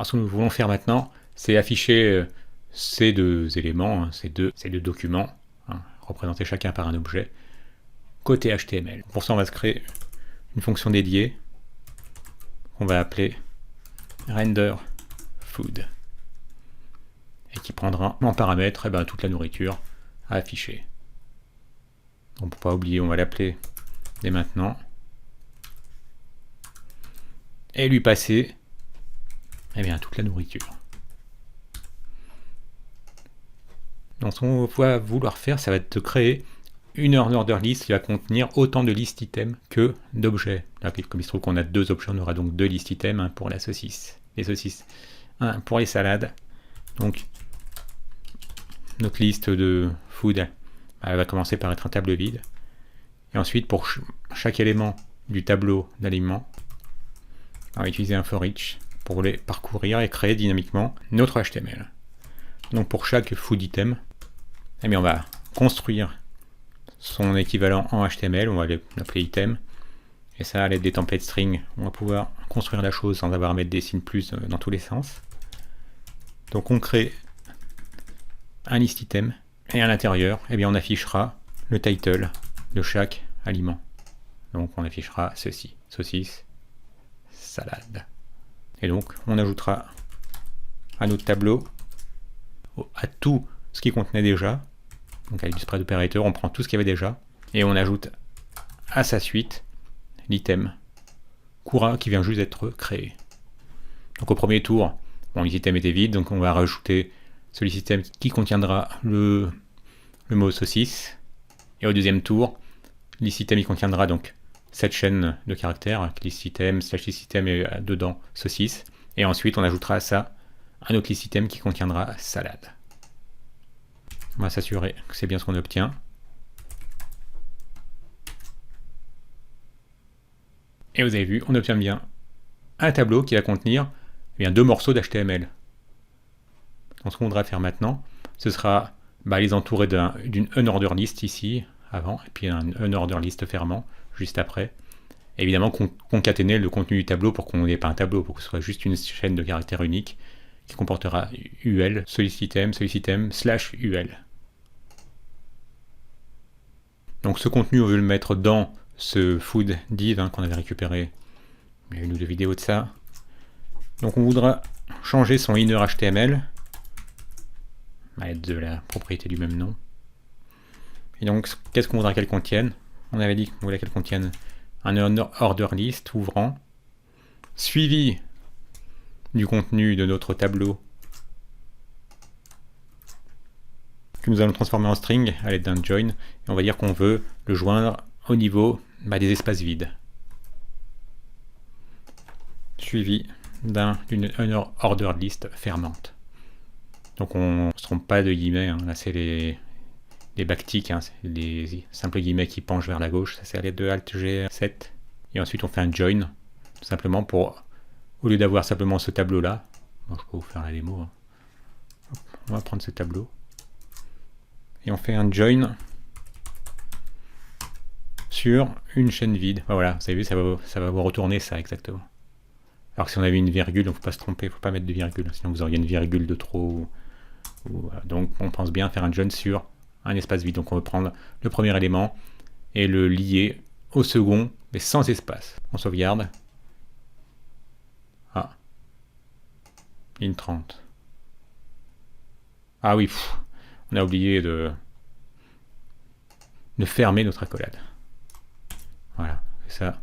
Alors ce que nous voulons faire maintenant, c'est afficher ces deux éléments, hein, ces deux documents, hein, représentés chacun par un objet, côté HTML. Pour ça, on va se créer une fonction dédiée qu'on va appeler render food et qui prendra en paramètre toute la nourriture à afficher. Donc pour pas oublier, on va l'appeler dès maintenant et lui passer toute la nourriture. Donc ce qu'on va vouloir faire, ça va être de créer une order list qui va contenir autant de list items que d'objets. Comme il se trouve qu'on a deux objets, on aura donc deux list items, un pour la saucisse, les saucisses, un pour les salades. Donc notre liste de food, elle va commencer par être un tableau vide. Et ensuite, pour chaque élément du tableau d'aliments, on va utiliser un for each pour les parcourir et créer dynamiquement notre HTML. Donc pour chaque food item, on va construire son équivalent en HTML, on va l'appeler item, et ça à l'aide des templates string, on va pouvoir construire la chose sans avoir à mettre des signes plus dans tous les sens. Donc on crée un list item, et à l'intérieur, on affichera le title de chaque aliment. Donc on affichera ceci, saucisse, salade. Et donc on ajoutera à notre tableau, à tout ce qui contenait déjà, donc avec du spread operator, on prend tout ce qu'il y avait déjà, et on ajoute à sa suite l'item Cura qui vient juste d'être créé. Donc au premier tour, les items étaient vides, donc on va rajouter ce list item qui contiendra le mot saucisse, et au deuxième tour, list item il contiendra donc cette chaîne de caractères, list item, slash list item et dedans saucisse, et ensuite on ajoutera à ça un autre list item qui contiendra salade. On va s'assurer que c'est bien ce qu'on obtient. Et vous avez vu, on obtient bien un tableau qui va contenir deux morceaux d'HTML. Donc ce qu'on voudra faire maintenant, ce sera les entourer d'une unorder list ici, avant, et puis un unorder list fermant, juste après. Et évidemment, concaténer le contenu du tableau pour qu'on n'ait pas un tableau, pour que ce soit juste une chaîne de caractères unique qui comportera UL, item, slash UL. Donc ce contenu, on veut le mettre dans ce food div qu'on avait récupéré. Il y a une ou deux vidéos de ça. Donc on voudra changer son inner HTML à l'aide de la propriété du même nom. Et donc qu'est-ce qu'on voudra qu'elle contienne? On avait dit qu'on voulait qu'elle contienne un order list ouvrant, suivi du contenu de notre tableau que nous allons transformer en string à l'aide d'un join, et on va dire qu'on veut le joindre au niveau des espaces vides, suivi d'une order list fermante. Donc on ne se trompe pas de guillemets, là c'est les backticks, c'est les simples guillemets qui penchent vers la gauche, ça c'est à l'aide de Alt G7, et ensuite on fait un join, tout simplement pour, au lieu d'avoir simplement ce tableau là, je peux vous faire la démo, on va prendre ce tableau, et on fait un join sur une chaîne vide. Voilà, vous avez vu, ça va vous retourner ça exactement. Alors que si on avait une virgule, il ne faut pas se tromper, il ne faut pas mettre de virgule, sinon vous auriez une virgule de trop. Donc on pense bien faire un join sur un espace vide. Donc on va prendre le premier élément et le lier au second, mais sans espace. On sauvegarde. Ah. Ligne 30. Ah oui, on a oublié de fermer notre accolade. Voilà, ça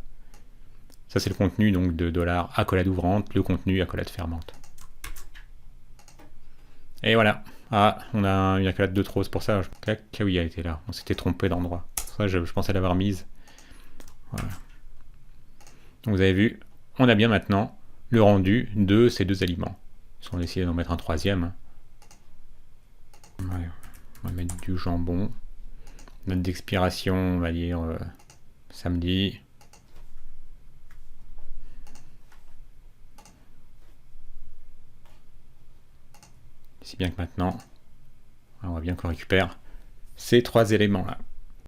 c'est le contenu donc de $accolade ouvrante, le contenu accolade fermante. Et voilà, on a une accolade de trop, c'est pour ça, oui, elle était là, on s'était trompé d'endroit. Ça, je pensais l'avoir mise. Voilà. Donc vous avez vu, on a bien maintenant le rendu de ces deux aliments. Si on essaie d'en mettre un troisième, ouais, on va mettre du jambon. Date d'expiration, on va dire samedi. Si bien que maintenant, on voit bien qu'on récupère ces trois éléments là.